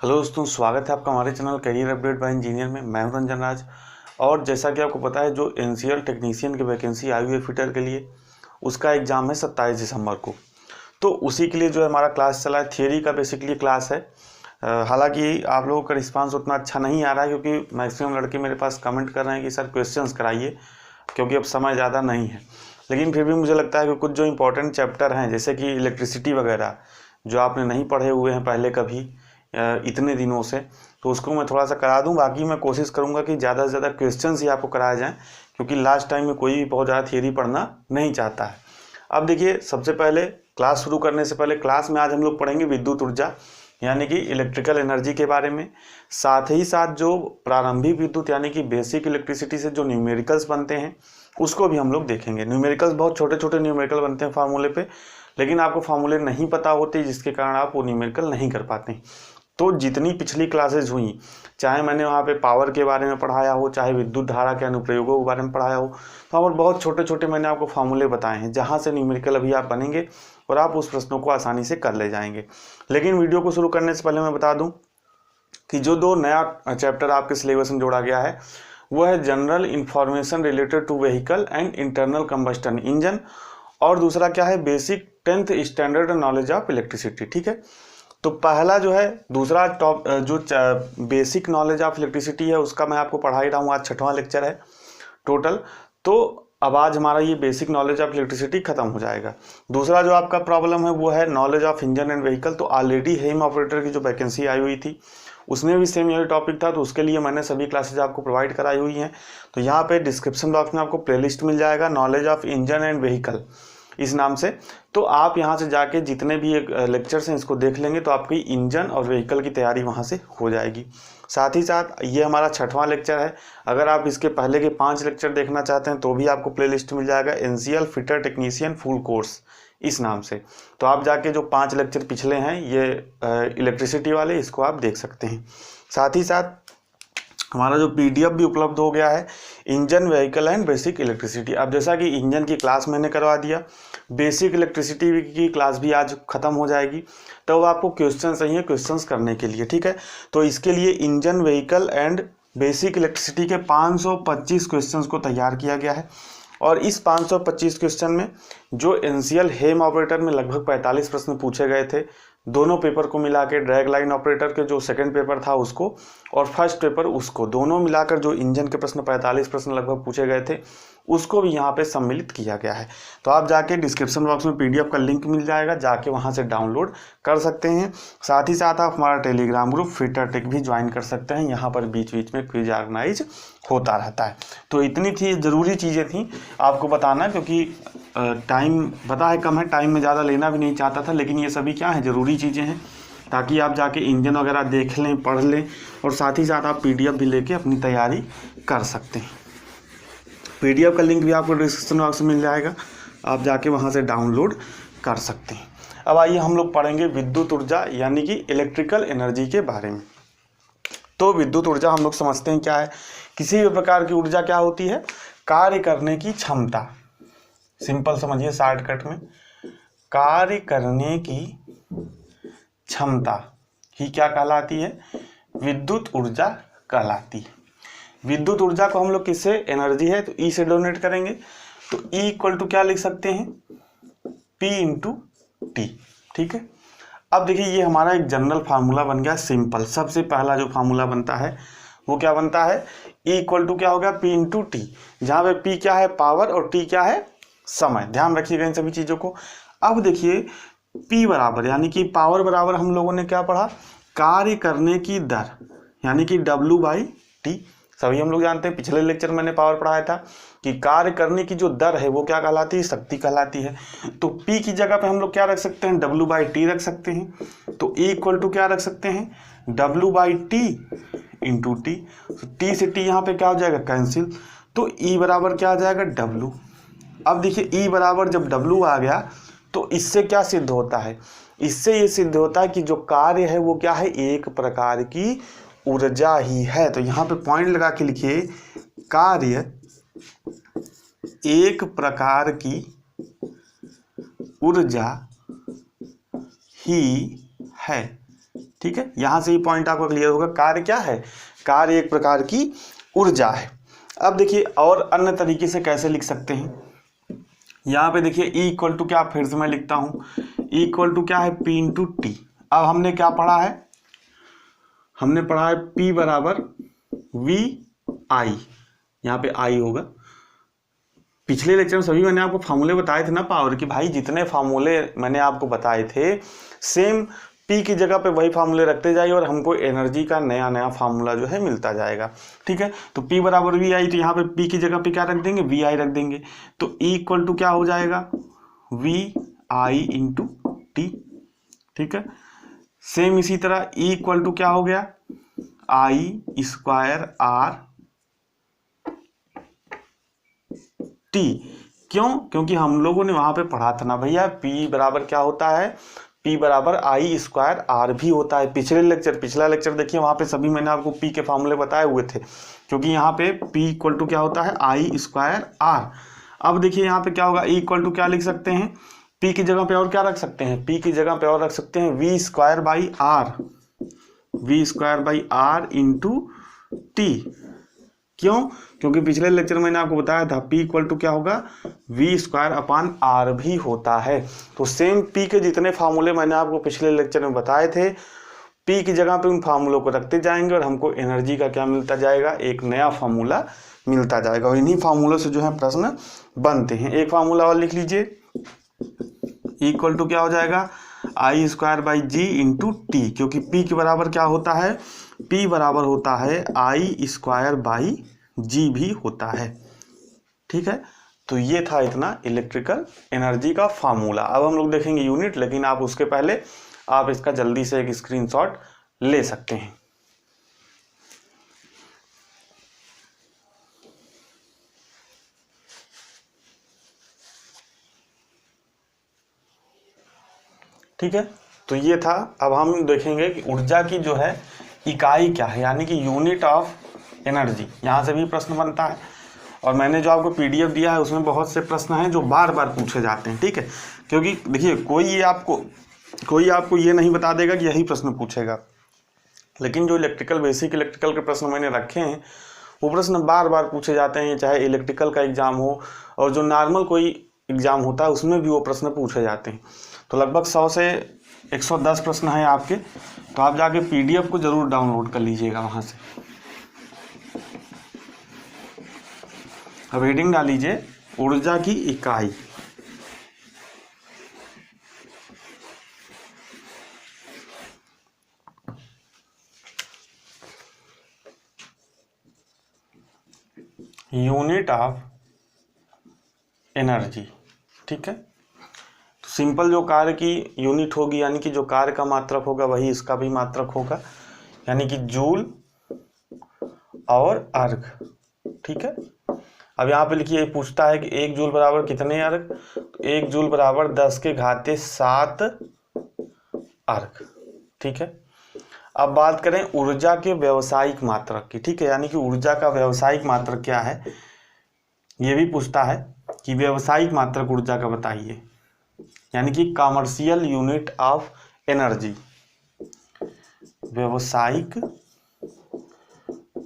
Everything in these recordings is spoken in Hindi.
हेलो दोस्तों, स्वागत है आपका हमारे channel career update bye engineer में। मैं हूं रंजन राज। और जैसा कि आपको पता है, जो एनसीएल टेक्नीशियन की वैकेंसी आई हुई है फिटर के लिए, उसका एग्ज़ाम है 27 दिसंबर को। तो उसी के लिए जो है हमारा क्लास चला है, थियरी का बेसिकली क्लास है। हालांकि आप लोगों का रिस्पांस उतना अच्छा नहीं आ रहा है, क्योंकि मैक्सिमम लड़के मेरे पास कमेंट कर रहे हैं कि सर क्वेश्चंस कराइए, क्योंकि अब समय ज़्यादा नहीं है। लेकिन फिर भी मुझे लगता है कि कुछ जो इंपॉर्टेंट चैप्टर हैं, जैसे कि इलेक्ट्रिसिटी वगैरह, जो आपने नहीं पढ़े हुए हैं पहले कभी इतने दिनों से, तो उसको मैं थोड़ा सा करा दूं। बाकी मैं कोशिश करूंगा कि ज़्यादा से ज़्यादा क्वेश्चंस ही आपको कराए जाएं, क्योंकि लास्ट टाइम में कोई भी बहुत ज़्यादा थियरी पढ़ना नहीं चाहता है। अब देखिए, सबसे पहले क्लास शुरू करने से पहले क्लास में आज हम लोग पढ़ेंगे विद्युत ऊर्जा, यानी कि इलेक्ट्रिकल एनर्जी के बारे में। साथ ही साथ जो प्रारंभिक विद्युत यानी कि बेसिक इलेक्ट्रिसिटी से जो न्यूमेरिकल्स बनते हैं, उसको भी हम लोग देखेंगे। न्यूमेरिकल्स बहुत छोटे छोटे न्यूमेरिकल बनते हैं फार्मूले पे, लेकिन आपको फार्मूले नहीं पता होते, जिसके कारण आप वो न्यूमेरिकल नहीं कर पाते। तो जितनी पिछली क्लासेज हुई, चाहे मैंने वहाँ पे पावर के बारे में पढ़ाया हो, चाहे विद्युत धारा के अनुप्रयोगों के बारे में पढ़ाया हो, तो वहाँ पर बहुत छोटे छोटे मैंने आपको फार्मूले बताए हैं, जहाँ से न्यूमेरिकल अभी आप बनेंगे और आप उस प्रश्नों को आसानी से कर ले जाएंगे। लेकिन वीडियो को शुरू करने से पहले मैं बता दूं कि जो दो नया चैप्टर आपके सिलेबस में जोड़ा गया है, वो है general information related to vehicle and internal combustion engine, और दूसरा क्या है, basic 10th standard knowledge of electricity. ठीक है, तो पहला जो है, दूसरा टॉप जो बेसिक नॉलेज ऑफ इलेक्ट्रिसिटी है, उसका मैं आपको पढ़ा ही रहा हूँ। आज 6वां लेक्चर है टोटल। तो अब आज हमारा ये बेसिक नॉलेज ऑफ इलेक्ट्रिसिटी खत्म हो जाएगा। दूसरा जो आपका प्रॉब्लम है, वो है knowledge of engine and vehicle. तो ऑलरेडी हेम ऑपरेटर की जो वैकेंसी आई हुई थी, उसमें भी सेम यही टॉपिक था, तो उसके लिए मैंने सभी क्लासेज आपको प्रोवाइड कराई हुई हैं। तो यहाँ पे डिस्क्रिप्शन बॉक्स में आपको प्लेलिस्ट मिल जाएगा, knowledge of engine and vehicle इस नाम से। तो आप यहाँ से जाके जितने भी लेक्चर्स हैं, इसको देख लेंगे, तो आपकी इंजन और व्हीकल की तैयारी वहाँ से हो जाएगी। साथ ही साथ ये हमारा 6वां लेक्चर है। अगर आप इसके पहले के 5 लेक्चर देखना चाहते हैं, तो भी आपको प्लेलिस्ट मिल जाएगा, NCL fitter technician full course इस नाम से। तो आप जाके जो 5 लेक्चर पिछले हैं, ये इलेक्ट्रिसिटी वाले, इसको आप देख सकते हैं। साथ ही साथ हमारा जो पीडीएफ भी उपलब्ध हो गया है, engine vehicle and basic electricity. अब जैसा कि इंजन की क्लास मैंने करवा दिया, बेसिक इलेक्ट्रिसिटी की क्लास भी आज खत्म हो जाएगी। तो आपको क्वेश्चन चाहिए, क्वेश्चंस करने के लिए। ठीक है, तो इसके लिए engine vehicle and basic electricity के 525 क्वेश्चंस को तैयार किया गया है। और इस 525 क्वेश्चन में जो एनसीएल हेम ऑपरेटर में लगभग 45 प्रश्न पूछे गए थे, दोनों पेपर को मिला के, ड्रैग लाइन ऑपरेटर के जो सेकंड पेपर था उसको और फर्स्ट पेपर उसको, दोनों मिलाकर जो इंजन के प्रश्न 45 प्रश्न लगभग पूछे गए थे, उसको भी यहाँ पे सम्मिलित किया गया है। तो आप जाके डिस्क्रिप्शन बॉक्स में पीडीएफ का लिंक मिल जाएगा, जाके वहाँ से डाउनलोड कर सकते हैं। साथ ही साथ आप हमारा टेलीग्राम ग्रुप फिटर टेक भी ज्वाइन कर सकते हैं, यहाँ पर बीच बीच में क्विज ऑर्गेनाइज होता रहता है। तो इतनी थी ज़रूरी चीज़ें थी आपको बताना, क्योंकि टाइम पता है कम है, टाइम में ज़्यादा लेना भी नहीं चाहता था, लेकिन ये सभी क्या है, ज़रूरी चीज़ें हैं, ताकि आप जाके इंजन वगैरह देख लें, पढ़ लें, और साथ ही साथ आप पीडीएफ भी लेके अपनी तैयारी कर सकते हैं। पीडीएफ का लिंक भी आपको डिस्क्रिप्शन बॉक्स में मिल जाएगा, आप जाके वहाँ से डाउनलोड कर सकते हैं। अब आइए हम लोग पढ़ेंगे विद्युत ऊर्जा यानी कि इलेक्ट्रिकल एनर्जी के बारे में। तो विद्युत ऊर्जा हम लोग समझते हैं क्या है। किसी भी प्रकार की ऊर्जा क्या होती है, कार्य करने की क्षमता। सिंपल समझिए, शॉर्टकट में, कार्य करने की क्षमता ही क्या कहलाती है, विद्युत ऊर्जा कहलाती है। विद्युत ऊर्जा को हम लोग किससे, एनर्जी है तो ई से डोनेट करेंगे, तो ई इक्वल टू क्या लिख सकते हैं, पी इंटू टी। ठीक है, अब देखिए ये हमारा एक जनरल फार्मूला बन गया, सिंपल। सबसे पहला जो फार्मूला बनता है वो क्या बनता है, ई इक्वल टू क्या हो गया, पी इंटू टी, जहाँ पे पी क्या है, पावर, और टी क्या है, समय। ध्यान रखिएगा इन सभी चीज़ों को। अब देखिए P बराबर, यानी कि पावर बराबर, हम लोगों ने क्या पढ़ा, कार्य करने की दर, यानी कि W/T। सभी हम लोग जानते हैं, पिछले लेक्चर मैंने पावर पढ़ाया था कि कार्य करने की जो दर है वो क्या कहलाती है, शक्ति कहलाती है। तो P की जगह पे हम लोग क्या रख सकते हैं, W/T रख सकते हैं। तो E इक्वल टू क्या रख सकते हैं, W/T इंटू टी। टी से टी यहाँ पे क्या हो जाएगा, कैंसिल। तो E बराबर क्या आ जाएगा, W। अब देखिए E बराबर जब W आ गया, तो इससे क्या सिद्ध होता है, इससे ये सिद्ध होता है कि जो कार्य है वो क्या है, एक प्रकार की ऊर्जा ही है। तो यहाँ पे पॉइंट लगा के लिखिए, कार्य एक प्रकार की ऊर्जा ही है। ठीक है, यहाँ से ही पॉइंट आपको क्लियर होगा। कार्य क्या है? कार्य एक प्रकार की ऊर्जा है। अब देखिए और अन्य तरीके से कैसे लिख सकते हैं। यहाँ पे देखिए E इक्वल टू क्या, फिर से मैं लिखता हूँ, E इक्वल टू क्या है, P इंटू टी। अब हमने क्या पढ़ा है, हमने पढ़ा है P बराबर वी आई, यहाँ पे I होगा। पिछले लेक्चर में सभी मैंने आपको फार्मूले बताए थे ना पावर की, भाई जितने फार्मूले मैंने आपको बताए थे सेम P की जगह पे वही फार्मूले रखते जाइए और हमको एनर्जी का नया नया फार्मूला जो है मिलता जाएगा। ठीक है, तो P बराबर वी आई, तो यहाँ पे P की जगह पे क्या रख देंगे, वी आई रख देंगे। तो E इक्वल टू क्या हो जाएगा, वी आई इंटू टी। ठीक है, सेम इसी तरह E इक्वल टू क्या हो गया, आई स्क्वायर आर टी। क्यों? क्योंकि हम लोगों ने वहां पे पढ़ा था ना भैया, P बराबर क्या होता है, P बराबर आई स्क्वायर आर भी होता है। पिछला लेक्चर देखिए, वहां पे सभी मैंने आपको P के फॉर्मूले बताए हुए थे, क्योंकि यहाँ पे P इक्वल टू क्या होता है, आई स्क्वायर आर। अब देखिए यहाँ पे क्या होगा, E इक्वल टू क्या लिख सकते हैं, P की जगह पे और क्या रख सकते हैं, P की जगह पे और रख सकते हैं V square by R, V square by R into T. क्यों? क्योंकि पिछले लेक्चर में मैंने आपको बताया था P इक्वल टू क्या होगा, वी स्क्वायर अपान आर भी होता है। तो सेम P के जितने फार्मूले मैंने आपको पिछले लेक्चर में बताए थे, P की जगह पे उन फार्मूलों को रखते जाएंगे और हमको एनर्जी का क्या मिलता जाएगा, एक नया फार्मूला मिलता जाएगा। और इन्हीं फार्मूलों से जो है प्रश्न बनते हैं। एक फार्मूला और लिख लीजिए, इक्वल टू क्या हो जाएगा, I square by g into t. क्योंकि P के बराबर क्या होता है, P बराबर होता है आई स्क्वायर बाई जी भी होता है। ठीक है, तो ये था इतना इलेक्ट्रिकल एनर्जी का फार्मूला। अब हम लोग देखेंगे यूनिट, लेकिन आप उसके पहले आप इसका जल्दी से एक स्क्रीनशॉट ले सकते हैं। ठीक है, तो ये था। अब हम देखेंगे कि ऊर्जा की जो है इकाई क्या है, यानी कि यूनिट ऑफ एनर्जी। यहाँ से भी प्रश्न बनता है और मैंने जो आपको पीडीएफ दिया है उसमें बहुत से प्रश्न हैं जो बार बार पूछे जाते हैं। ठीक है, क्योंकि देखिए कोई आपको ये नहीं बता देगा कि यही प्रश्न पूछेगा, लेकिन जो बेसिक इलेक्ट्रिकल के प्रश्न मैंने रखे हैं वो प्रश्न बार बार पूछे जाते हैं, चाहे इलेक्ट्रिकल का एग्जाम हो और जो नॉर्मल कोई एग्जाम होता है उसमें भी वो प्रश्न पूछे जाते हैं। तो लगभग 100 से 110 प्रश्न हैं आपके, तो आप जाके पीडीएफ को जरूर डाउनलोड कर लीजिएगा वहां से। अब हेडिंग डाल लीजिए, ऊर्जा की इकाई। Unit of energy. ठीक है, तो सिंपल जो कार्य की यूनिट होगी, यानी कि जो कार्य का मात्रक होगा वही इसका भी मात्रक होगा, यानी कि जूल और अर्ग। ठीक है, अब यहाँ पे लिखिए, पूछता है कि 1 जूल बराबर कितने अर्ग, तो 1 जूल बराबर 10 के घाते 7 अर्ग। ठीक है, अब बात करें ऊर्जा के व्यावसायिक मात्रक की। ठीक है, यानी कि ऊर्जा का व्यावसायिक मात्रक क्या है, ये भी पूछता है कि व्यावसायिक मात्रक ऊर्जा का बताइए, यानी कि कॉमर्शियल यूनिट ऑफ एनर्जी। व्यावसायिक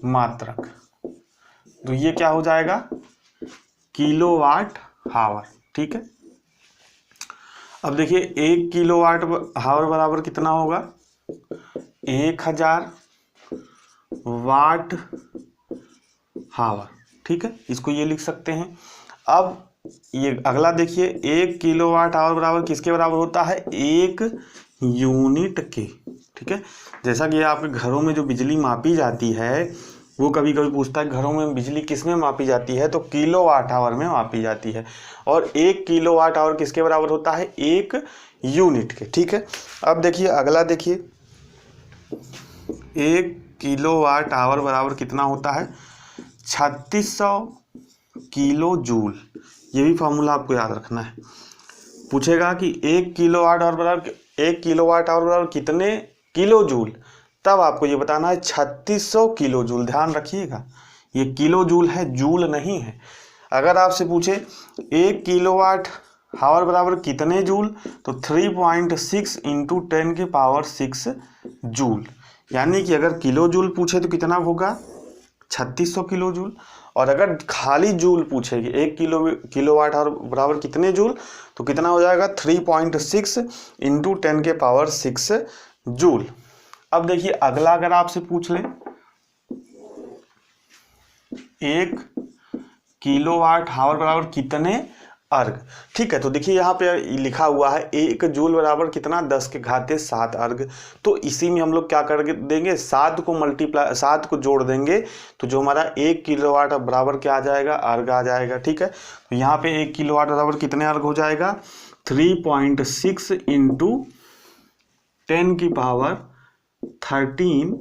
मात्रक, तो ये क्या हो जाएगा, किलोवाट हावर। ठीक है, अब देखिए 1 किलोवाट हावर बराबर कितना होगा, 1000 वाट हावर। ठीक है, इसको ये लिख सकते हैं। अब ये अगला देखिए, 1 किलोवाट आवर बराबर किसके बराबर होता है, 1 यूनिट के। ठीक है, जैसा कि आपके घरों में जो बिजली मापी जाती है वो कभी कभी पूछता है घरों में बिजली किस में मापी जाती है, तो किलोवाट आवर में मापी जाती है। और 1 किलोवाट आवर किसके बराबर होता है, 1 यूनिट के। ठीक है, अब देखिए अगला देखिए, 1 किलोवाट आवर बराबर कितना होता है, 3600 किलो जूल। ये भी फॉर्मूला आपको याद रखना है। पूछेगा कि 1 किलोवाट आवर बराबर कितने किलो जूल, तब आपको ये बताना है 3600 किलो जूल। ध्यान रखिएगा, ये किलो जूल है, जूल नहीं है। अगर आपसे पूछे 1 किलोवाट हावर बराबर कितने जूल, तो 3.6 इंटू 10⁶ जूल। यानी कि अगर किलो जूल पूछे तो कितना होगा 3600 किलो जूल, और अगर खाली जूल पूछेगी 1 किलोवाट आवर बराबर कितने जूल, तो कितना हो जाएगा 3.6 इंटू 10⁶ जूल। अब देखिए अगला अगर आपसे पूछ ले 1 किलोवाट आवर बराबर कितने अर्घ, ठीक है। तो देखिए यहाँ पे लिखा हुआ है 1 जूल बराबर कितना 10⁻7 अर्घ। तो इसी में हम लोग क्या कर देंगे 7 को जोड़ देंगे, तो जो हमारा 1 किलोवाट बराबर क्या आ जाएगा अर्घ आ जाएगा, ठीक है। तो यहाँ पे 1 किलोवाट बराबर कितने अर्घ हो जाएगा 3.6 इंटू 10⁻13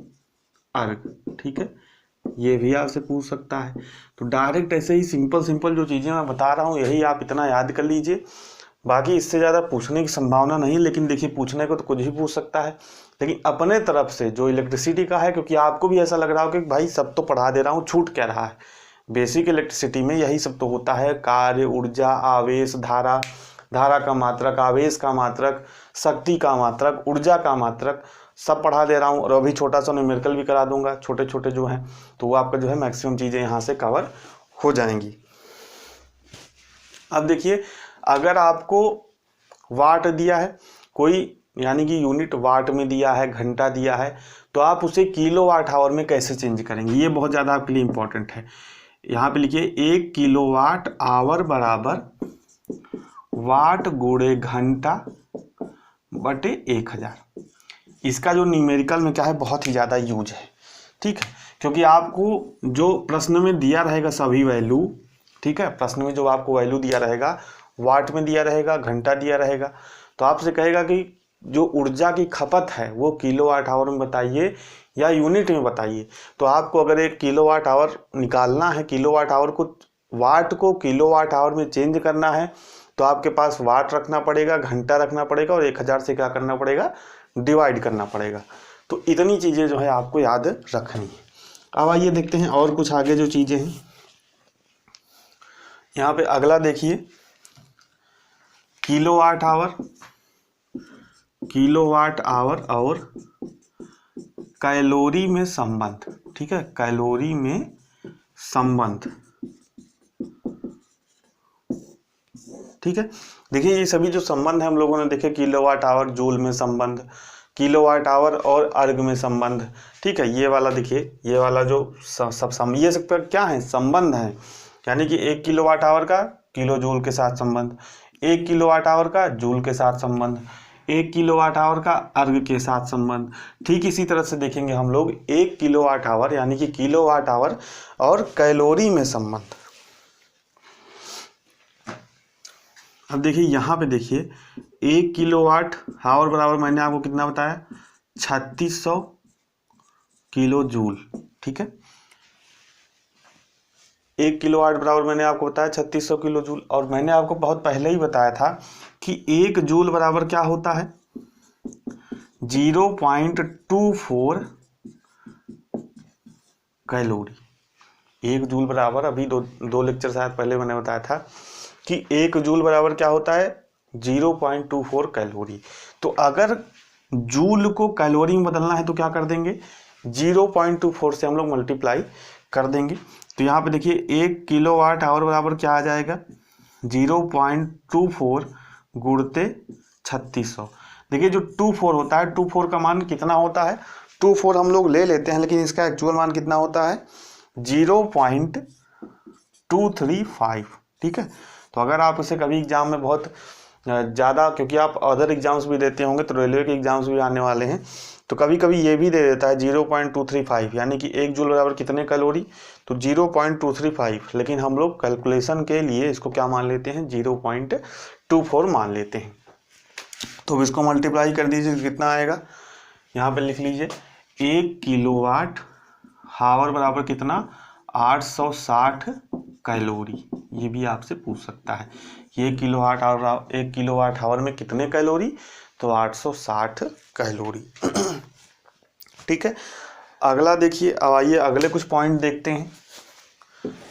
अर्घ, ठीक है। ये भी आपसे पूछ सकता है। तो डायरेक्ट ऐसे ही सिंपल जो चीज़ें मैं बता रहा हूँ यही आप इतना याद कर लीजिए, बाकी इससे ज़्यादा पूछने की संभावना नहीं। लेकिन देखिए पूछने को तो कुछ भी पूछ सकता है, लेकिन अपने तरफ से जो इलेक्ट्रिसिटी का है, क्योंकि आपको भी ऐसा लग रहा हो कि भाई सब तो पढ़ा दे रहा हूँ छूट क्या रहा है, बेसिक इलेक्ट्रिसिटी में यही सब तो होता है, कार्य, ऊर्जा, आवेश, धारा, धारा का मात्रक, आवेश का मात्रक, शक्ति का मात्रक, ऊर्जा का मात्रक, सब पढ़ा दे रहा हूँ। और अभी छोटा सा न्यूमेरिकल भी करा दूंगा, छोटे छोटे जो हैं, तो वो आपका जो है मैक्सिमम चीज़ें यहाँ से कवर हो जाएंगी। अब देखिए अगर आपको वाट दिया है कोई, यानी कि यूनिट वाट में दिया है, घंटा दिया है, तो आप उसे किलोवाट आवर में कैसे चेंज करेंगे, ये बहुत ज़्यादा आपके लिए इंपॉर्टेंट है। यहाँ पे लिखिए 1 किलोवाट आवर बराबर वाट गुणे घंटा बटे 1000। इसका जो न्यूमेरिकल में क्या है बहुत ही ज़्यादा यूज है, ठीक है, क्योंकि आपको जो प्रश्न में दिया रहेगा सभी वैल्यू, ठीक है, प्रश्न में जो आपको वैल्यू दिया रहेगा वाट में दिया रहेगा, घंटा दिया रहेगा, तो आपसे कहेगा कि जो ऊर्जा की खपत है वो किलोवाट आवर में बताइए या यूनिट में बताइए। तो आपको अगर एक किलोवाट आवर निकालना है, किलोवाट आवर को, वाट को किलोवाट आवर में चेंज करना है, तो आपके पास वाट रखना पड़ेगा, घंटा रखना पड़ेगा, और 1000 से क्या करना पड़ेगा डिवाइड करना पड़ेगा। तो इतनी चीज़ें जो है आपको याद रखनी है। अब आइए देखते हैं और कुछ आगे जो चीज़ें हैं। यहाँ पे अगला देखिए किलोवाट आवर और कैलोरी में संबंध, ठीक है, कैलोरी में संबंध, ठीक है। देखिए ये सभी जो संबंध है हम लोगों ने देखे, किलोवाट आवर जूल में संबंध, किलोवाट आवर और अर्घ में संबंध, ठीक है। ये वाला देखिए, ये वाला जो ये सब क्या है संबंध है, यानी कि 1 किलोवाट आवर का किलो जूल के साथ संबंध, 1 किलोवाट आवर का जूल के साथ संबंध, 1 किलोवाट आवर का अर्घ के साथ संबंध। ठीक इसी तरह से देखेंगे हम लोग 1 किलोवाट आवर यानी कि किलोवाट आवर और कैलोरी में संबंध। अब देखिए यहाँ पे देखिए 1 किलोवाट आवर बराबर मैंने आपको कितना बताया 3600 किलो जूल, ठीक है। 1 किलोवाट बराबर मैंने आपको बताया 3600 किलो जूल, और मैंने आपको बहुत पहले ही बताया था कि 1 जूल बराबर क्या होता है 0.24 कैलोरी। 1 जूल बराबर, अभी दो लेक्चर शायद पहले मैंने बताया था कि 1 जूल बराबर क्या होता है 0.24 कैलोरी। तो अगर जूल को कैलोरी में बदलना है तो क्या कर देंगे 0.24 से हम लोग मल्टीप्लाई कर देंगे। तो यहाँ पे देखिए 1 किलोवाट आवर बराबर क्या आ जाएगा 0.24 गुणते 3600। देखिए जो 24 होता है 24 का मान कितना होता है 24 हम लोग ले लेते हैं, लेकिन इसका एक्चुअल मान कितना होता है 0.235, ठीक है। तो अगर आप इसे कभी एग्जाम में बहुत ज़्यादा, क्योंकि आप अदर एग्जाम्स भी देते होंगे तो रेलवे के एग्जाम्स भी आने वाले हैं, तो कभी कभी ये भी दे देता है 0.235 यानी कि 1 जूल बराबर कितने कैलोरी, तो 0.235, लेकिन हम लोग कैलकुलेशन के लिए इसको क्या मान लेते हैं 0.24 मान लेते हैं। तो इसको मल्टीप्लाई कर दीजिए कितना आएगा, यहाँ पे लिख लीजिए 1 किलोवाट आवर बराबर कितना 860 कैलोरी। ये भी आपसे पूछ सकता है कि 1 किलोवाट आवर में कितने कैलोरी, तो 860 कैलोरी, ठीक है। अगला देखिए, अब आइए अगले कुछ पॉइंट देखते हैं,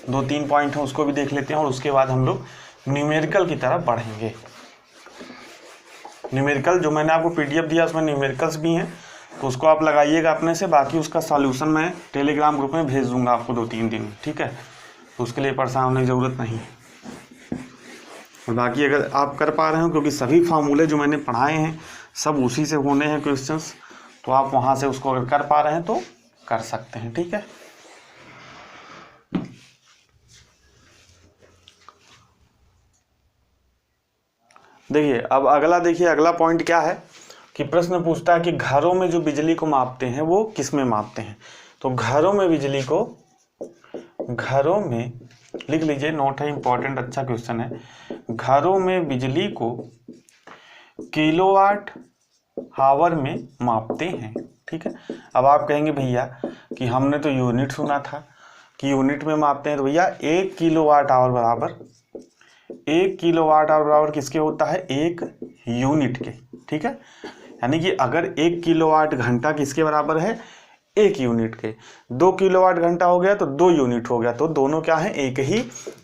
2-3 पॉइंट हैं उसको भी देख लेते हैं और उसके बाद हम लोग न्यूमेरिकल की तरफ बढ़ेंगे। न्यूमेरिकल जो मैंने आपको पीडीएफ दिया उसमें न्यूमेरिकल्स भी हैं, तो उसको आप लगाइएगा अपने से। बाकी उसका सॉल्यूशन मैं टेलीग्राम ग्रुप में भेज दूंगा आपको 2-3 दिन में, ठीक है। तो उसके लिए परेशान होने की ज़रूरत नहीं। और बाकी अगर आप कर पा रहे हो, क्योंकि सभी फार्मूले जो मैंने पढ़ाए हैं सब उसी से होने हैं क्वेश्चंस, तो आप वहाँ से उसको अगर कर पा रहे हैं तो कर सकते हैं, ठीक है। देखिए अब अगला, देखिए अगला पॉइंट क्या है कि प्रश्न पूछता है कि घरों में जो बिजली को मापते हैं वो किस में मापते हैं। तो घरों में बिजली को, घरों में लिख लीजिए, नोट है इंपॉर्टेंट, अच्छा क्वेश्चन है। घरों में बिजली को किलोवाट आवर में मापते हैं, ठीक है। अब आप कहेंगे भैया कि हमने तो यूनिट सुना था कि यूनिट में मापते हैं, तो भैया 1 किलोवाट आवर बराबर, 1 किलोवाट आवर बराबर किसके होता है, 1 यूनिट के, ठीक है। यानी कि अगर 1 किलोवाट घंटा किसके बराबर है, 1 यूनिट के। 2 किलोवाट घंटा हो गया तो 2 यूनिट हो गया, तो दोनों क्या हैं, एक ही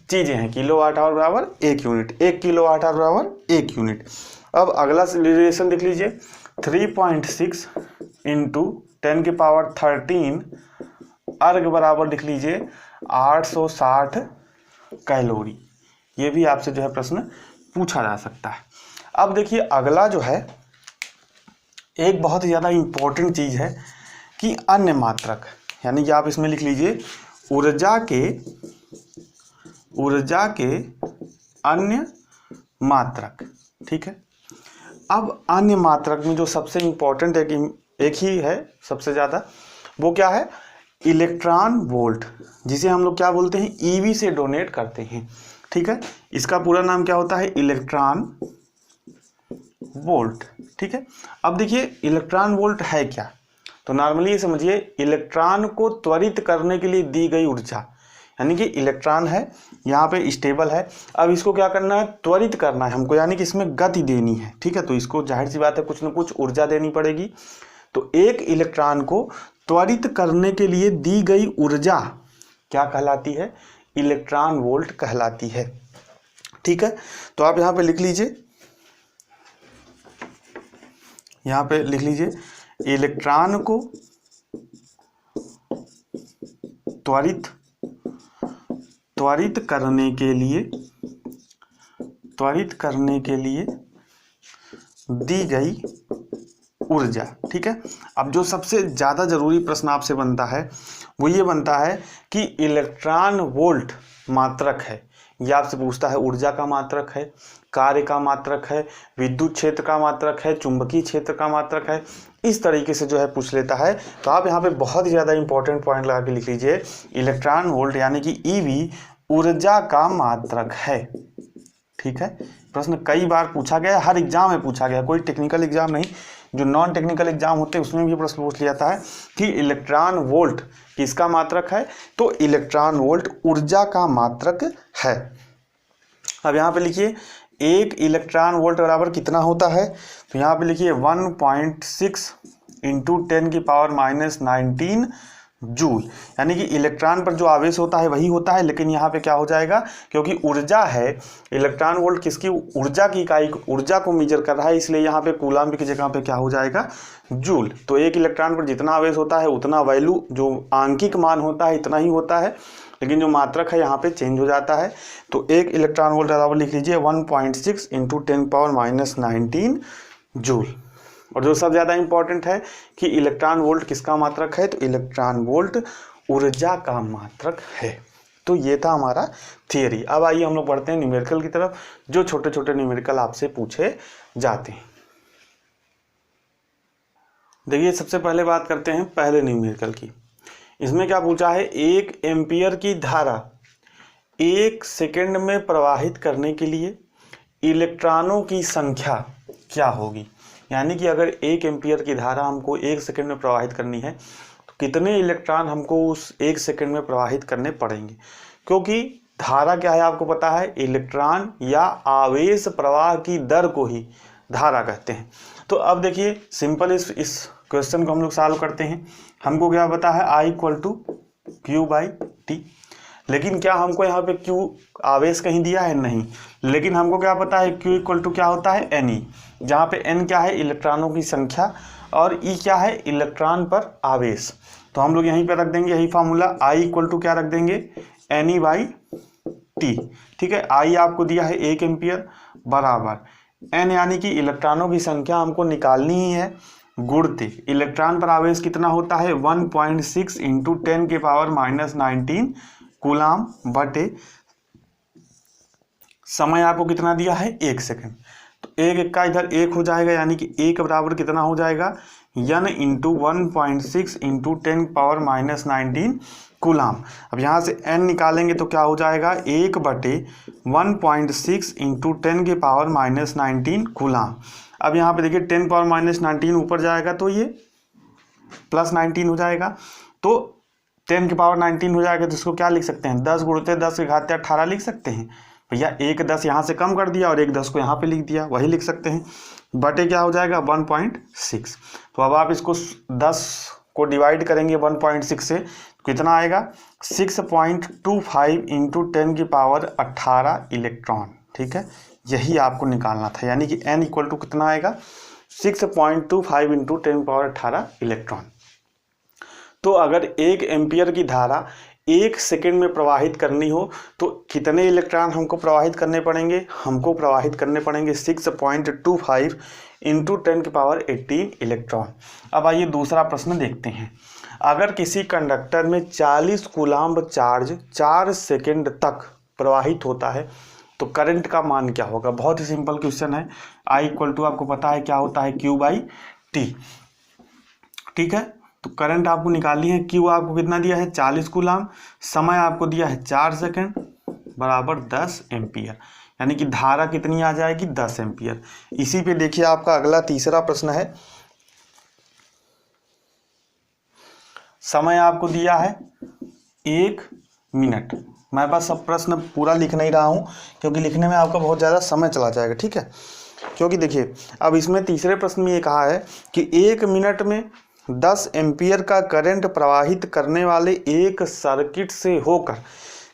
चीज़ें हैं। किलोवाट आवर बराबर 1 यूनिट, 1 किलोवाट आवर बराबर 1 यूनिट। अब अगला रिलेशन देख लीजिए, 3.6 इंटू 10⁻13 अर्ग बराबर लिख लीजिए 860 कैलोरी। ये भी आपसे जो है प्रश्न पूछा जा सकता है। अब देखिए अगला जो है, एक बहुत ही ज़्यादा इम्पोर्टेंट चीज़ है कि अन्य मात्रक, यानी कि आप इसमें लिख लीजिए ऊर्जा के अन्य मात्रक, ठीक है। अब अन्य मात्रक में जो सबसे इम्पोर्टेंट एक ही है सबसे ज़्यादा, वो क्या है, इलेक्ट्रॉन वोल्ट, जिसे हम लोग क्या बोलते हैं, ईवी से डोनेट करते हैं, ठीक है। इसका पूरा नाम क्या होता है, इलेक्ट्रॉन वोल्ट, ठीक है। अब देखिए इलेक्ट्रॉन वोल्ट है क्या, तो नॉर्मली ये समझिए इलेक्ट्रॉन को त्वरित करने के लिए दी गई ऊर्जा, यानी कि इलेक्ट्रॉन है यहाँ पे स्टेबल है, अब इसको क्या करना है, त्वरित करना है हमको, यानी कि इसमें गति देनी है, ठीक है। तो इसको जाहिर सी बात है कुछ न कुछ ऊर्जा देनी पड़ेगी। तो एक इलेक्ट्रॉन को त्वरित करने के लिए दी गई ऊर्जा क्या कहलाती है, इलेक्ट्रॉन वोल्ट कहलाती है, ठीक है। तो आप यहाँ पे लिख लीजिए, यहाँ पे लिख लीजिए इलेक्ट्रॉन को त्वरित करने के लिए दी गई ऊर्जा, ठीक है। अब जो सबसे ज़्यादा जरूरी प्रश्न आपसे बनता है वो ये बनता है कि इलेक्ट्रॉन वोल्ट मात्रक है, ये आपसे पूछता है ऊर्जा का मात्रक है, कार्य का मात्रक है, विद्युत क्षेत्र का मात्रक है, चुंबकीय क्षेत्र का मात्रक है, इस तरीके से जो है पूछ लेता है। तो आप यहाँ पे बहुत ही ज़्यादा इंपॉर्टेंट पॉइंट लगा के लिख लीजिए, इलेक्ट्रॉन वोल्ट यानी कि ईवी ऊर्जा का मात्रक है, ठीक है। प्रश्न कई बार पूछा गया, हर एग्जाम में पूछा गया, कोई टेक्निकल एग्जाम नहीं, जो नॉन टेक्निकल एग्जाम होते हैं उसमें भी प्रश्न पूछ लिया जाता है कि इलेक्ट्रॉन वोल्ट किसका मात्रक है, तो इलेक्ट्रॉन वोल्ट ऊर्जा का मात्रक है। अब यहाँ पे लिखिए एक इलेक्ट्रॉन वोल्ट बराबर कितना होता है, तो यहाँ पे लिखिए 1.6 इंटू 10⁻⁻19 जूल, यानी कि इलेक्ट्रॉन पर जो आवेश होता है वही होता है, लेकिन यहाँ पे क्या हो जाएगा, क्योंकि ऊर्जा है, इलेक्ट्रॉन वोल्ट किसकी ऊर्जा की इकाई, ऊर्जा को मेजर कर रहा है, इसलिए यहाँ पे कूलाम्ब की जगह पे क्या हो जाएगा, जूल। तो एक इलेक्ट्रॉन पर जितना आवेश होता है उतना वैल्यू, जो आंकिक मान होता है इतना ही होता है, लेकिन जो मात्रक है यहाँ पे चेंज हो जाता है। तो एक इलेक्ट्रॉन वोल्ट बराबर लिख लीजिए 1.6 इंटू 10⁻⁻19 जूल। और जो सबसे ज़्यादा इंपॉर्टेंट है कि इलेक्ट्रॉन वोल्ट किसका मात्रक है, तो इलेक्ट्रॉन वोल्ट ऊर्जा का मात्रक है। तो ये था हमारा थियरी। अब आइए हम लोग बढ़ते हैं न्यूमेरिकल की तरफ, जो छोटे छोटे न्यूमेरिकल आपसे पूछे जाते हैं। देखिए सबसे पहले बात करते हैं पहले न्यूमेरिकल की। इसमें क्या पूछा है, 1 एम्पियर की धारा 1 सेकंड में प्रवाहित करने के लिए इलेक्ट्रॉनों की संख्या क्या होगी। यानी कि अगर 1 एम्पियर की धारा हमको 1 सेकंड में प्रवाहित करनी है तो कितने इलेक्ट्रॉन हमको उस 1 सेकंड में प्रवाहित करने पड़ेंगे, क्योंकि धारा क्या है आपको पता है, इलेक्ट्रॉन या आवेश प्रवाह की दर को ही धारा कहते हैं। तो अब देखिए सिंपल इस क्वेश्चन को हम लोग सॉल्व करते हैं। हमको क्या पता है, I = Q/T, लेकिन क्या हमको यहाँ पे Q आवेश कहीं दिया है? नहीं। लेकिन हमको क्या पता है Q इक्वल टू क्या होता है? Ne, जहाँ पे N क्या है? इलेक्ट्रॉनों की संख्या, और E क्या है? इलेक्ट्रॉन पर आवेश। तो हम लोग यहीं पे रख देंगे यही फार्मूला, I इक्वल टू क्या रख देंगे? Ne/T। ठीक है, I आपको दिया है 1 एम्पियर बराबर N, यानी कि इलेक्ट्रॉनों की संख्या हमको निकालनी ही है, गुणते इलेक्ट्रॉन पर आवेश कितना होता है? 1.6 इंटू 10⁻⁻19 कूलाम बटे समय आपको कितना दिया है? 1 सेकेंड। तो एक का इधर 1 हो जाएगा, यानी कि 1 बराबर कितना हो जाएगा? N into 1.6 into 10⁻⁻19 coulomb. अब यहाँ से N निकालेंगे तो क्या हो जाएगा? 1 बटे 1.6 इंटू 10⁻⁻19 कूलाम। अब यहाँ पे देखिए 10⁻⁻19 ऊपर जाएगा तो ये प्लस 19 हो जाएगा, तो 10⁻19 हो जाएगा, तो इसको क्या लिख सकते हैं? 10 गुणित 10 के घात 18 लिख सकते हैं भैया। एक 10 यहाँ से कम कर दिया और एक 10 को यहाँ पे लिख दिया, वही लिख सकते हैं। बटे क्या हो जाएगा? 1.6। तो अब आप इसको 10 को डिवाइड करेंगे 1.6 से, कितना आएगा? 6.25 इंटू 10⁻18 इलेक्ट्रॉन। ठीक है, यही आपको निकालना था, यानी कि N इक्वल टू कितना आएगा? 6.25 इंटू 10⁻18 इलेक्ट्रॉन। तो अगर 1 एम्पियर की धारा 1 सेकेंड में प्रवाहित करनी हो तो कितने इलेक्ट्रॉन हमको प्रवाहित करने पड़ेंगे? हमको प्रवाहित करने पड़ेंगे 6.25 इंटू 10⁻18 इलेक्ट्रॉन। अब आइए दूसरा प्रश्न देखते हैं। अगर किसी कंडक्टर में 40 कूलाम्ब चार्ज 4 सेकेंड तक प्रवाहित होता है तो करंट का मान क्या होगा? बहुत ही सिंपल क्वेश्चन है। I इक्वल टू आपको पता है क्या होता है? Q/T। ठीक है, तो करंट आपको निकालनी है। Q आपको कितना दिया है? 40 कूलाम। समय आपको दिया है 4 सेकेंड बराबर 10 एम्पियर, यानी कि धारा कितनी आ जाएगी? 10 एम्पियर। इसी पे देखिए आपका अगला तीसरा प्रश्न है। समय आपको दिया है 1 मिनट। मैं बस सब प्रश्न पूरा लिख नहीं रहा हूँ क्योंकि लिखने में आपका बहुत ज़्यादा समय चला जाएगा। ठीक है, क्योंकि देखिए अब इसमें तीसरे प्रश्न में ये कहा है कि 1 मिनट में 10 एम्पियर का करंट प्रवाहित करने वाले एक सर्किट से होकर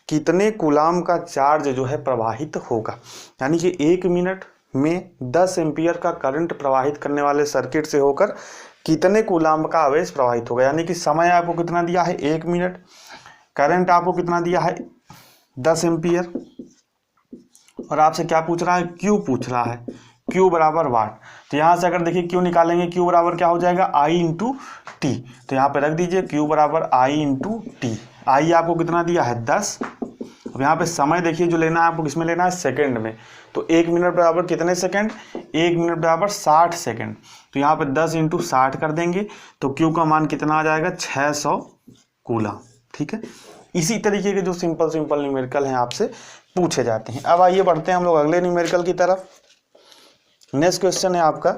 कितने कूलाम का चार्ज जो है प्रवाहित होगा। यानी कि 1 मिनट में 10 एम्पियर का करंट प्रवाहित करने वाले सर्किट से होकर कितने कूलाम का आवेश प्रवाहित होगा। यानी कि समय आपको कितना दिया है? 1 मिनट। करंट आपको कितना दिया है? 10 एम्पियर। और आपसे क्या पूछ रहा है? Q पूछ रहा है। Q बराबर वाट। तो यहाँ से अगर देखिए Q निकालेंगे, Q बराबर क्या हो जाएगा? I into T. तो यहाँ पे रख दीजिए Q बराबर I इंटू टी। I आपको कितना दिया है? 10। अब यहाँ पे समय देखिए जो लेना है आपको, किसमें लेना है? सेकंड में। तो 1 मिनट बराबर कितने सेकंड? 1 मिनट बराबर 60 सेकंड। तो यहाँ पे 10 इंटू 60 कर देंगे तो Q का मान कितना आ जाएगा? 600 कूलाम। ठीक है, इसी तरीके के जो सिंपल न्यूमेरिकल हैं आपसे पूछे जाते हैं। अब आइए बढ़ते हैं हम लोग अगले न्यूमेरिकल की तरफ। नेक्स्ट क्वेश्चन है आपका,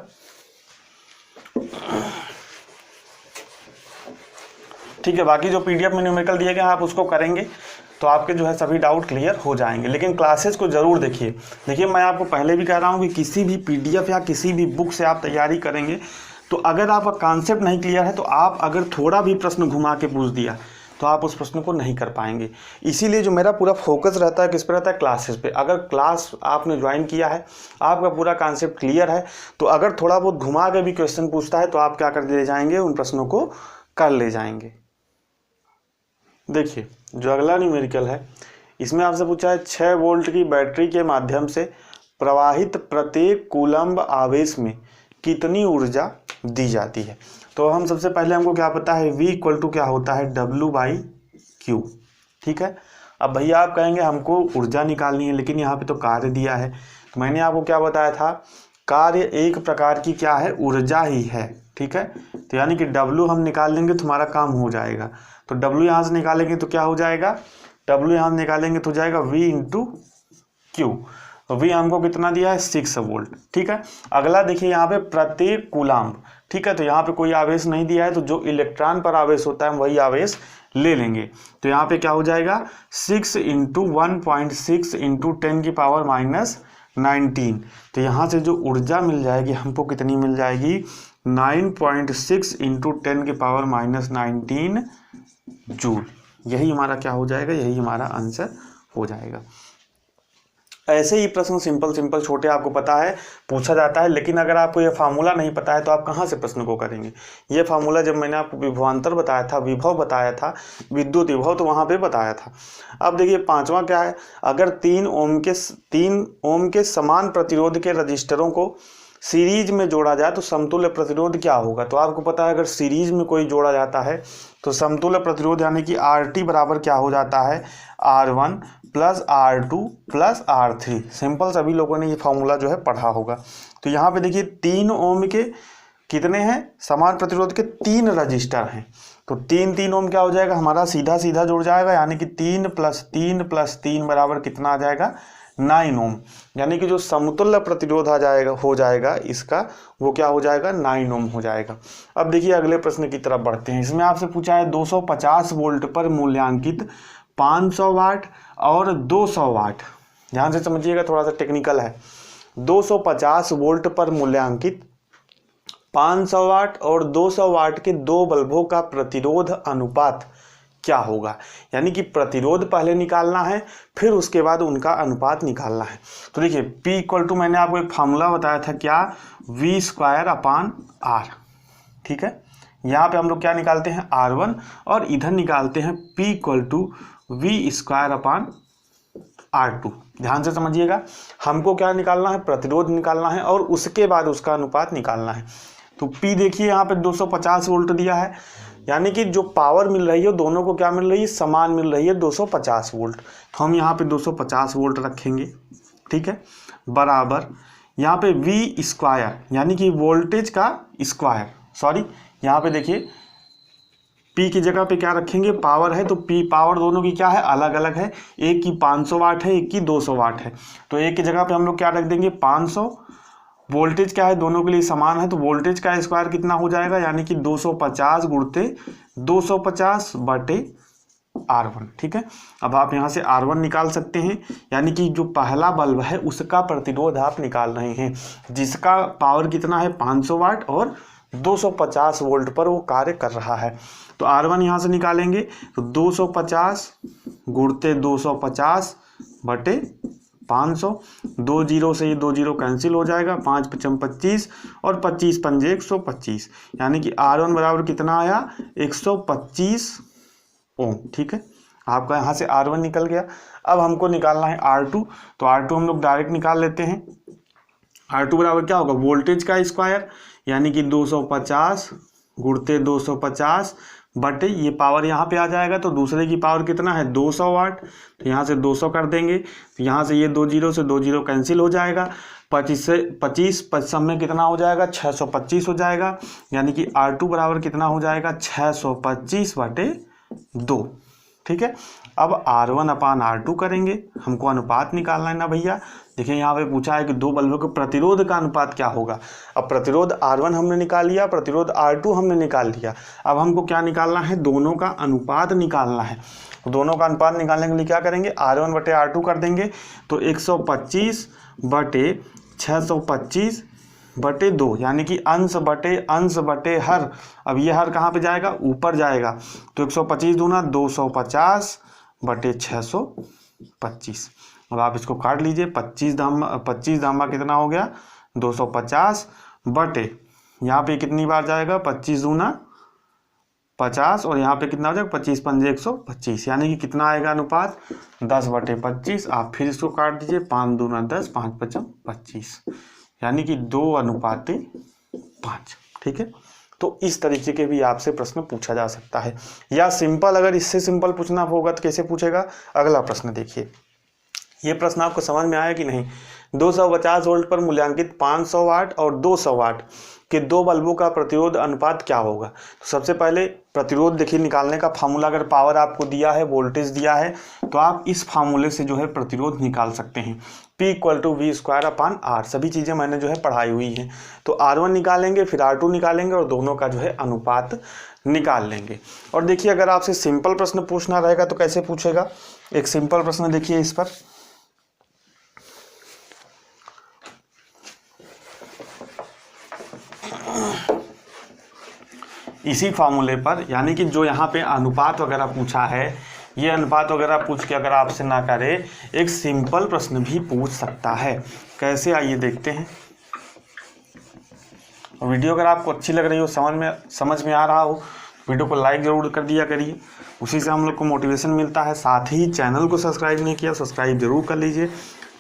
ठीक है, बाकी जो पीडीएफ में न्यूमेरिकल दिए गए हैं आप उसको करेंगे तो आपके जो है सभी डाउट क्लियर हो जाएंगे। लेकिन क्लासेस को जरूर देखिए। मैं आपको पहले भी कह रहा हूँ कि किसी भी पीडीएफ या किसी भी बुक से आप तैयारी करेंगे तो अगर आपका कॉन्सेप्ट नहीं क्लियर है तो आप अगर थोड़ा भी प्रश्न घुमा के पूछ दिया तो आप उस प्रश्न को नहीं कर पाएंगे। इसीलिए जो मेरा पूरा फोकस रहता है किस पर रहता है? क्लासेस पे। अगर क्लास आपने ज्वाइन किया है, आपका पूरा कॉन्सेप्ट क्लियर है, तो अगर थोड़ा बहुत घुमा के भी क्वेश्चन पूछता है तो आप क्या कर ले जाएंगे? उन प्रश्नों को कर ले जाएंगे। देखिए जो अगला न्यूमेरिकल है इसमें आपसे पूछा है 6 वोल्ट की बैटरी के माध्यम से प्रवाहित प्रत्येक कूलम्ब आवेश में कितनी ऊर्जा दी जाती है। तो हम सबसे पहले हमको क्या पता है? V इक्वल टू क्या होता है? W/Q। ठीक है, अब भैया आप कहेंगे हमको ऊर्जा निकालनी है, लेकिन यहाँ पे तो कार्य दिया है। तो मैंने आपको क्या बताया था? कार्य एक प्रकार की क्या है? ऊर्जा ही है। ठीक है, तो यानी कि W हम निकाल लेंगे तो हमारा काम हो जाएगा। तो W यहाँ से निकालेंगे तो क्या हो जाएगा? W यहाँ से निकालेंगे तो हो जाएगा V इंटू Q। V हमको कितना दिया है? 6 वोल्ट। ठीक है, अगला देखिए यहाँ पे प्रत्येक कूलाम्ब। ठीक है, तो यहाँ पे कोई आवेश नहीं दिया है, तो जो इलेक्ट्रॉन पर आवेश होता है हम वही आवेश ले लेंगे। तो यहाँ पे क्या हो जाएगा? 6 इंटू 1.6 इंटू 10⁻⁻19। तो यहाँ से जो ऊर्जा मिल जाएगी हमको कितनी मिल जाएगी? 9.6 इंटू 10⁻⁻19 जूल। यही हमारा क्या हो जाएगा, यही हमारा आंसर हो जाएगा। ऐसे ही प्रश्न सिंपल छोटे आपको पता है पूछा जाता है, लेकिन अगर आपको ये फार्मूला नहीं पता है तो आप कहाँ से प्रश्न को करेंगे। ये फार्मूला जब मैंने आपको विभवांतर बताया था, विभव बताया था, विद्युत विभव, तो वहाँ पे बताया था। अब देखिए पांचवा क्या है, अगर 3 ओम के समान प्रतिरोध के रजिस्टरों को सीरीज में जोड़ा जाए तो समतुल्य प्रतिरोध क्या होगा। तो आपको पता है अगर सीरीज में कोई जोड़ा जाता है तो समतुल्य प्रतिरोध यानी कि RT बराबर क्या हो जाता है, R1 plus R2 plus R3। Simple, सभी लोगों ने ये फॉर्मूला जो है पढ़ा होगा। तो यहाँ पे देखिए 3 ओम के कितने हैं, समान प्रतिरोध के 3 रजिस्टर हैं, तो 3 ओम क्या हो जाएगा हमारा, सीधा सीधा जुड़ जाएगा, यानी कि 3 + 3 बराबर कितना आ जाएगा, 9 ओम। यानी कि जो समतुल्य प्रतिरोध हो जाएगा इसका, वो क्या हो जाएगा, 9 ओम हो जाएगा। अब देखिए अगले प्रश्न की तरफ बढ़ते हैं। इसमें आपसे पूछा है 250 वोल्ट पर मूल्यांकित 500 वाट और 200 वाट। ध्यान से समझिएगा, थोड़ा सा टेक्निकल है। 250 वोल्ट पर मूल्यांकित 500 वाट और 200 वाट के दो बल्बों का प्रतिरोध अनुपात क्या होगा। यानी कि प्रतिरोध पहले निकालना है, फिर उसके बाद उनका अनुपात निकालना है। तो देखिए P = मैंने आपको एक फार्मूला बताया था क्या, V²/R। ठीक है, यहाँ पे हम लोग क्या निकालते हैं, R1, और इधर निकालते हैं P = V²/R2। ध्यान से समझिएगा, हमको क्या निकालना है, प्रतिरोध निकालना है और उसके बाद उसका अनुपात निकालना है। तो P देखिए यहाँ पे 250 वोल्ट दिया है, यानी कि जो पावर मिल रही है दोनों को क्या मिल रही है, समान मिल रही है 250 वोल्ट। तो हम यहाँ पे 250 वोल्ट रखेंगे, ठीक है, बराबर यहाँ पे V² यानी कि वोल्टेज का स्क्वायर, सॉरी यहाँ पे देखिए P की जगह पे क्या रखेंगे, पावर है, तो P पावर दोनों की क्या है, अलग अलग है, एक की 500 वाट है, एक की 200 वाट है। तो एक की जगह पे हम लोग क्या रख देंगे, 500। वोल्टेज क्या है, दोनों के लिए समान है, तो वोल्टेज का स्क्वायर कितना हो जाएगा, यानी कि 250 × 250 बटे R1। ठीक है, अब आप यहाँ से R1 निकाल सकते हैं, यानी कि जो पहला बल्ब है उसका प्रतिरोध आप निकाल रहे हैं, जिसका पावर कितना है, 500 वाट और 250 वोल्ट पर वो कार्य कर रहा है। तो R1 यहाँ से निकालेंगे तो 250 × 250 बटे 500, 2 जीरो से ये 2 जीरो कैंसिल हो जाएगा, 5 × 5 = 25 और 25 × 5 = 125, यानी कि R1 बराबर कितना आया, 125 ओम। ठीक है, आपका यहाँ से R1 निकल गया। अब हमको निकालना है R2, तो R2 हम लोग डायरेक्ट निकाल लेते हैं। R2 बराबर क्या होगा, वोल्टेज का स्क्वायर, यानी कि 250 × 250 बटे ये पावर यहाँ पे आ जाएगा, तो दूसरे की पावर कितना है, 200 वाट, तो यहाँ से 200 कर देंगे, तो यहाँ से ये 2 जीरो से 2 जीरो कैंसिल हो जाएगा, 25 से 25 में कितना हो जाएगा, 625 हो जाएगा, यानी कि R2 बराबर कितना हो जाएगा, 625 बटे 2। ठीक है, अब R1/R2 करेंगे, हमको अनुपात निकालना है ना भैया। देखिए यहाँ पे पूछा है कि दो बल्बों के प्रतिरोध का अनुपात क्या होगा। अब प्रतिरोध R1 हमने निकाल लिया, प्रतिरोध R2 हमने निकाल लिया, अब हमको क्या निकालना है, दोनों का अनुपात निकालना है। तो दोनों का अनुपात निकालने के लिए क्या करेंगे, R1 बटे R2 कर देंगे, तो 125 बटे 625 बटे 2, यानी कि अंश बटे हर। अब ये हर कहाँ पे जाएगा, ऊपर जाएगा, तो 125 दूना 250 बटे 625। अब आप इसको काट लीजिए, 25 दामा कितना हो गया, 250 बटे, यहाँ पे कितनी बार जाएगा, 25 दूना 50 और यहाँ पे कितना हो जाएगा, 25 × 5 = 125, यानी कि कितना आएगा अनुपात, 10 बटे 25। आप फिर इसको काट दीजिए, 5 दूना 10, 5 × 5 = 25, यानी कि 2:5। ठीक है, तो इस तरीके के भी आपसे प्रश्न पूछा जा सकता है, या सिंपल, अगर इससे सिंपल पूछना होगा तो कैसे पूछेगा। अगला प्रश्न देखिए, ये प्रश्न आपको समझ में आया कि नहीं। 250 वोल्ट पर मूल्यांकित 500 वाट और 200 वाट के दो बल्बों का प्रतिरोध अनुपात क्या होगा। तो सबसे पहले प्रतिरोध देखिए निकालने का फार्मूला, अगर पावर आपको दिया है, वोल्टेज दिया है, तो आप इस फार्मूले से जो है प्रतिरोध निकाल सकते हैं। P = V²/R, सभी चीज़ें मैंने जो है पढ़ाई हुई हैं। तो R1 निकालेंगे, फिर R2 निकालेंगे और दोनों का जो है अनुपात निकाल लेंगे। और देखिए अगर आपसे सिंपल प्रश्न पूछना रहेगा तो कैसे पूछेगा। एक सिंपल प्रश्न देखिए इस पर, इसी फार्मूले पर, यानी कि जो यहाँ पे अनुपात वगैरह पूछा है ये अनुपात वगैरह पूछ के अगर आपसे ना करे, एक सिंपल प्रश्न भी पूछ सकता है। कैसे, आइए देखते हैं। वीडियो अगर आपको अच्छी लग रही हो, समझ में आ रहा हो, वीडियो को लाइक ज़रूर कर दिया करिए, उसी से हम लोग को मोटिवेशन मिलता है। साथ ही चैनल को सब्सक्राइब नहीं किया, सब्सक्राइब जरूर कर लीजिए,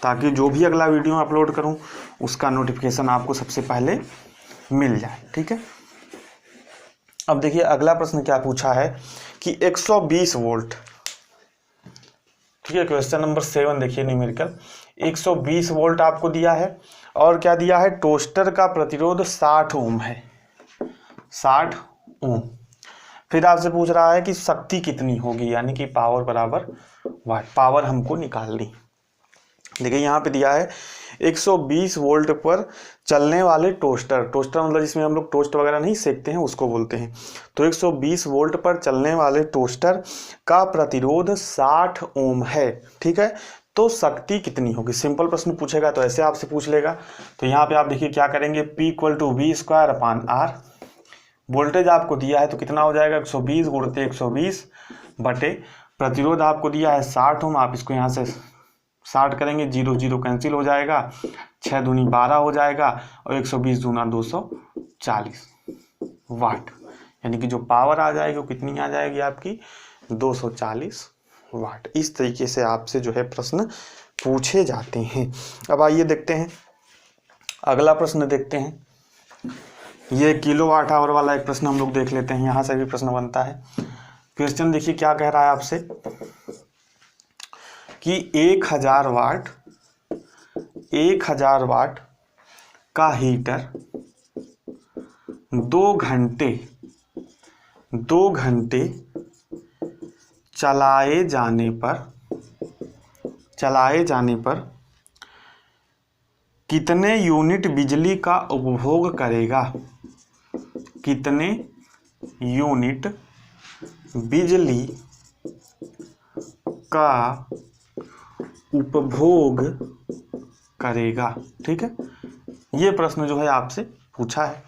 ताकि जो भी अगला वीडियो अपलोड करूं उसका नोटिफिकेशन आपको सबसे पहले मिल जाए। ठीक है, अब देखिए अगला प्रश्न क्या पूछा है कि 120 वोल्ट, ठीक है, क्वेश्चन नंबर 7 देखिए न्यूमेरिकल। 120 वोल्ट आपको दिया है और क्या दिया है, टोस्टर का प्रतिरोध 60 ओम है, 60 ओम। फिर आपसे पूछ रहा है कि शक्ति कितनी होगी, यानी कि पावर बराबर वाट, पावर हमको निकालनी। देखिए यहाँ पे दिया है 120 वोल्ट पर चलने वाले टोस्टर मतलब जिसमें हम लोग टोस्ट वगैरह नहीं सेकते हैं उसको बोलते हैं। तो 120 वोल्ट पर चलने वाले टोस्टर का प्रतिरोध 60 ओम है। ठीक है, तो शक्ति कितनी होगी। सिंपल प्रश्न पूछेगा तो ऐसे आपसे पूछ लेगा। तो यहाँ पे आप देखिए क्या करेंगे, P = V² R। वोल्टेज आपको दिया है तो कितना हो जाएगा, 120 × 120 बटे प्रतिरोध आपको दिया है 60 ओम। आप इसको यहाँ से 60 करेंगे, 0 0 कैंसिल हो जाएगा, 6 दूनी 12 हो जाएगा और 120 दूना 240 वाट, यानी कि जो पावर आ जाएगी वो कितनी आ जाएगी आपकी, 240 वाट। इस तरीके से आपसे जो है प्रश्न पूछे जाते हैं। अब आइए देखते हैं अगला प्रश्न, देखते हैं। ये किलोवाट आवर वाला एक प्रश्न हम लोग देख लेते हैं, यहाँ से भी प्रश्न बनता है। क्वेश्चन देखिए क्या कह रहा है आपसे कि 1000 वाट का हीटर 2 घंटे चलाए जाने पर कितने यूनिट बिजली का उपभोग करेगा, कितने यूनिट बिजली का उपभोग करेगा। ठीक है, ये प्रश्न जो है आपसे पूछा है।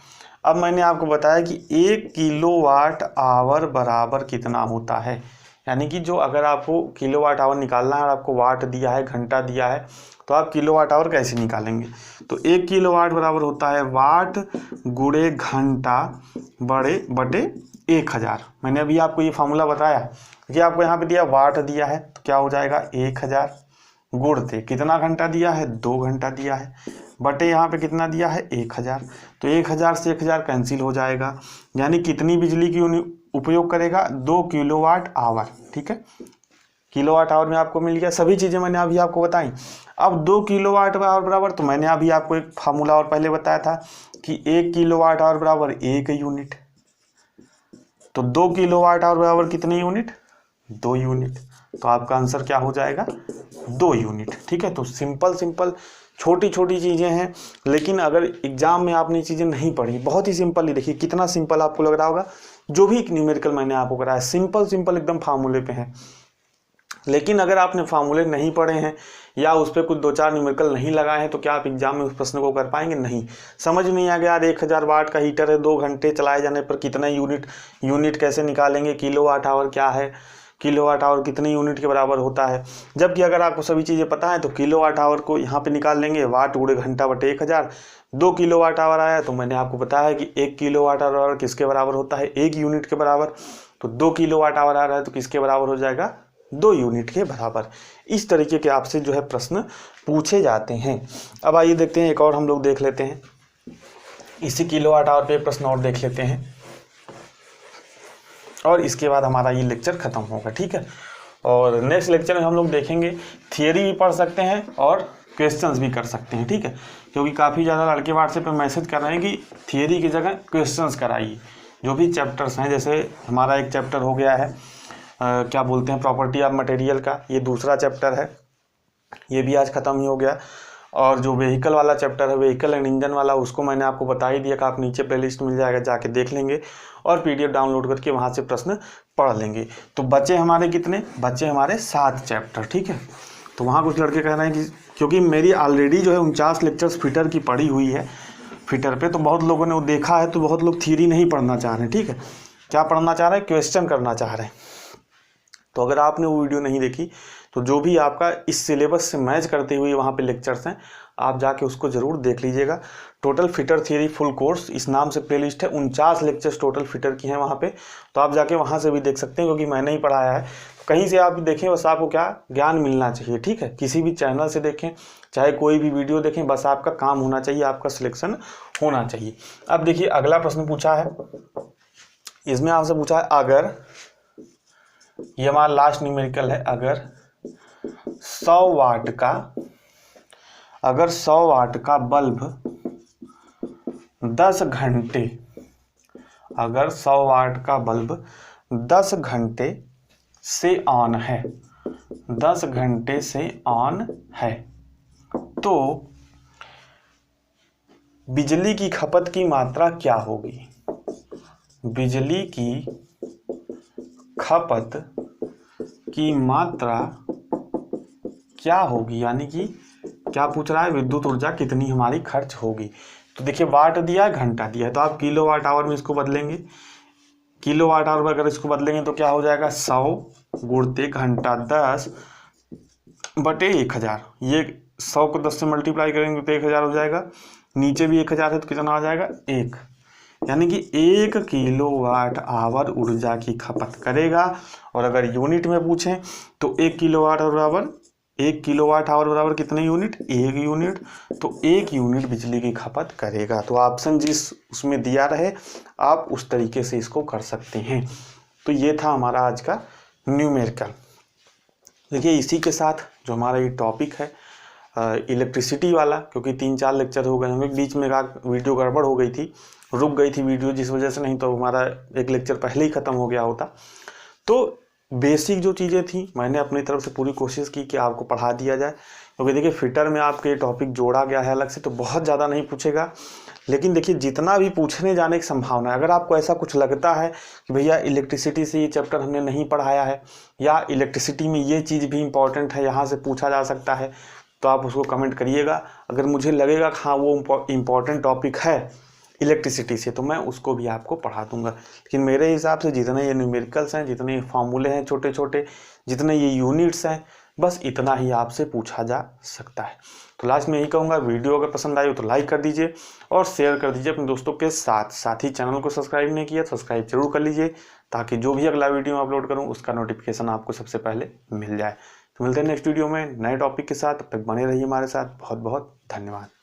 अब मैंने आपको बताया कि 1 किलोवाट आवर बराबर कितना होता है, यानी कि जो अगर आपको किलोवाट आवर निकालना है और आपको वाट दिया है, घंटा दिया है, तो आप किलोवाट आवर कैसे निकालेंगे। तो 1 किलोवाट बराबर होता है वाट गुणे घंटा बटे 1000। मैंने अभी आपको ये फार्मूला बताया कि आपको यहाँ पे दिया वाट दिया है तो क्या हो जाएगा 1000 गुणते कितना घंटा दिया है, 2 घंटा दिया है, बटे यहाँ पे कितना दिया है 1000। तो 1000 से 1000 कैंसिल हो जाएगा, यानी कितनी बिजली की उपयोग करेगा, 2 किलोवाट आवर। ठीक है, किलोवाट आवर में आपको मिल गया, सभी चीज़ें मैंने अभी आपको बताई। अब 2 किलोवाट आवर बराबर, तो मैंने अभी आपको एक फार्मूला और पहले बताया था कि 1 किलोवाट आवर बराबर 1 यूनिट। तो 2 किलोवाट आवर बराबर कितने यूनिट, 2 यूनिट। तो आपका आंसर क्या हो जाएगा, 2 यूनिट। ठीक है, तो सिंपल छोटी छोटी चीज़ें हैं, लेकिन अगर एग्जाम में आपने चीज़ें नहीं पढ़ी, बहुत ही सिंपल ही देखिए कितना सिंपल आपको लग रहा होगा। जो भी न्यूमेरिकल मैंने आपको कराया सिंपल एकदम फार्मूले पे है। लेकिन अगर आपने फार्मूले नहीं पढ़े हैं या उस पर कुछ 2-4 न्यूमेरिकल नहीं लगाए हैं तो क्या आप एग्जाम में उस प्रश्न को कर पाएंगे, नहीं। समझ नहीं आ गया यार, 1000 वाट का हीटर है, 2 घंटे चलाए जाने पर कितना यूनिट कैसे निकालेंगे, किलोवाट आवर क्या है, किलोवाट आवर कितने यूनिट के बराबर होता है। जबकि अगर आपको सभी चीज़ें पता है तो किलोवाट आवर को यहाँ पे निकाल लेंगे, वाट गुणे घंटा बटे 1000। 2 किलोवाट आवर आया तो मैंने आपको बताया कि 1 किलोवाट आवर किसके बराबर होता है, 1 यूनिट के बराबर। तो 2 किलोवाट आवर आ रहा है तो किसके बराबर हो जाएगा, 2 यूनिट के बराबर। इस तरीके के आपसे जो है प्रश्न पूछे जाते हैं। अब आइए देखते हैं एक और हम लोग देख लेते हैं, इसी किलोवाट आवर पे प्रश्न और देख लेते हैं और इसके बाद हमारा ये लेक्चर खत्म होगा। ठीक है, और नेक्स्ट लेक्चर में हम लोग देखेंगे, थियरी भी पढ़ सकते हैं और क्वेश्चंस भी कर सकते हैं। ठीक है, क्योंकि काफ़ी ज़्यादा लड़के व्हाट्सएप पे मैसेज कर रहे हैं कि थियरी की जगह क्वेश्चंस कराइए। जो भी चैप्टर्स हैं, जैसे हमारा एक चैप्टर हो गया है क्या बोलते हैं, प्रॉपर्टी ऑफ मटेरियल का, ये दूसरा चैप्टर है, ये भी आज ख़त्म ही हो गया। और जो व्हीकल वाला चैप्टर है, व्हीकल एंड इंजन वाला, उसको मैंने आपको बता ही दिया कि आप नीचे प्लेलिस्ट मिल जाएगा, जाके देख लेंगे और PDF डाउनलोड करके वहाँ से प्रश्न पढ़ लेंगे। तो बचे हमारे कितने, बचे हमारे 7 चैप्टर। ठीक है, तो वहाँ कुछ लड़के कह रहे हैं कि क्योंकि मेरी ऑलरेडी जो है 49 लेक्चर्स फिटर की पढ़ी हुई है फिटर पे, तो बहुत लोगों ने वो देखा है, तो बहुत लोग थियरी नहीं पढ़ना चाह रहे हैं। ठीक है, क्या पढ़ना चाह रहे हैं, क्वेश्चन करना चाह रहे हैं। तो अगर आपने वो वीडियो नहीं देखी तो जो भी आपका इस सिलेबस से मैच करते हुए वहाँ पे लेक्चर्स हैं, आप जाके उसको ज़रूर देख लीजिएगा। Total fitter theory full course इस नाम से प्लेलिस्ट है, 49 लेक्चर्स टोटल फिटर की हैं वहाँ पे, तो आप जाके वहाँ से भी देख सकते हैं, क्योंकि मैंने ही पढ़ाया है। कहीं से आप देखें, बस आपको क्या ज्ञान मिलना चाहिए, ठीक है। किसी भी चैनल से देखें, चाहे कोई भी वीडियो देखें, बस आपका काम होना चाहिए, आपका सिलेक्शन होना चाहिए। अब देखिए अगला प्रश्न पूछा है, इसमें आपसे पूछा है अगर, ये हमारा लास्ट न्यूमेरिकल है, अगर 100 वाट का बल्ब 10 घंटे, अगर 100 वाट का बल्ब 10 घंटे से ऑन है, 10 घंटे से ऑन है, तो बिजली की खपत की मात्रा क्या होगी? बिजली की खपत की मात्रा क्या होगी, यानी कि क्या पूछ रहा है, विद्युत ऊर्जा कितनी हमारी खर्च होगी। तो देखिए वाट दिया है, घंटा दिया है, तो आप किलो वाट आवर में इसको बदलेंगे। किलो वाट आवर में अगर इसको बदलेंगे तो क्या हो जाएगा, 100 गुणते घंटा 10/1000। ये 100 को 10 से मल्टीप्लाई करेंगे तो 1000 हो जाएगा, नीचे भी 1000 है तो कितना आ जाएगा 1, यानी कि 1 किलो वाट आवर ऊर्जा की खपत करेगा। और अगर यूनिट में पूछें तो 1 kilowatt hour, 1 kilowatt hour बराबर कितने यूनिट, 1 यूनिट, तो 1 यूनिट बिजली की खपत करेगा। तो ऑप्शन जिस उसमें दिया रहे आप उस तरीके से इसको कर सकते हैं। तो ये था हमारा आज का न्यूमेरिकल। देखिए इसी के साथ जो हमारा ये टॉपिक है इलेक्ट्रिसिटी वाला, क्योंकि 3-4 लेक्चर हो गए होंगे, बीच में वीडियो गड़बड़ हो गई थी, रुक गई थी वीडियो जिस वजह से, नहीं तो हमारा एक लेक्चर पहले ही ख़त्म हो गया होता। तो बेसिक जो चीज़ें थी मैंने अपनी तरफ से पूरी कोशिश की कि आपको पढ़ा दिया जाए, क्योंकि देखिए फिटर में आपके टॉपिक जोड़ा गया है अलग से, तो बहुत ज़्यादा नहीं पूछेगा, लेकिन देखिए जितना भी पूछने जाने की संभावना है, अगर आपको ऐसा कुछ लगता है कि भैया इलेक्ट्रिसिटी से ये चैप्टर हमने नहीं पढ़ाया है, या इलेक्ट्रिसिटी में ये चीज़ भी इंपॉर्टेंट है, यहाँ से पूछा जा सकता है, तो आप उसको कमेंट करिएगा। अगर मुझे लगेगा कि हाँ वो इम्पॉर्टेंट टॉपिक है इलेक्ट्रिसिटी से, तो मैं उसको भी आपको पढ़ा दूंगा। लेकिन मेरे हिसाब से जितने ये न्यूमेरिकल्स हैं, जितने ये फार्मूले हैं छोटे छोटे, जितने ये यूनिट्स हैं, बस इतना ही आपसे पूछा जा सकता है। तो लास्ट में यही कहूँगा, वीडियो अगर पसंद आई हो तो लाइक कर दीजिए और शेयर कर दीजिए अपने दोस्तों के साथ। साथ ही चैनल को सब्सक्राइब नहीं किया, सब्सक्राइब जरूर कर लीजिए, ताकि जो भी अगला वीडियो अपलोड करूँ उसका नोटिफिकेशन आपको सबसे पहले मिल जाए। तो मिलते हैं नेक्स्ट वीडियो में नए टॉपिक के साथ, तब तक बने रहिए हमारे साथ। बहुत बहुत धन्यवाद।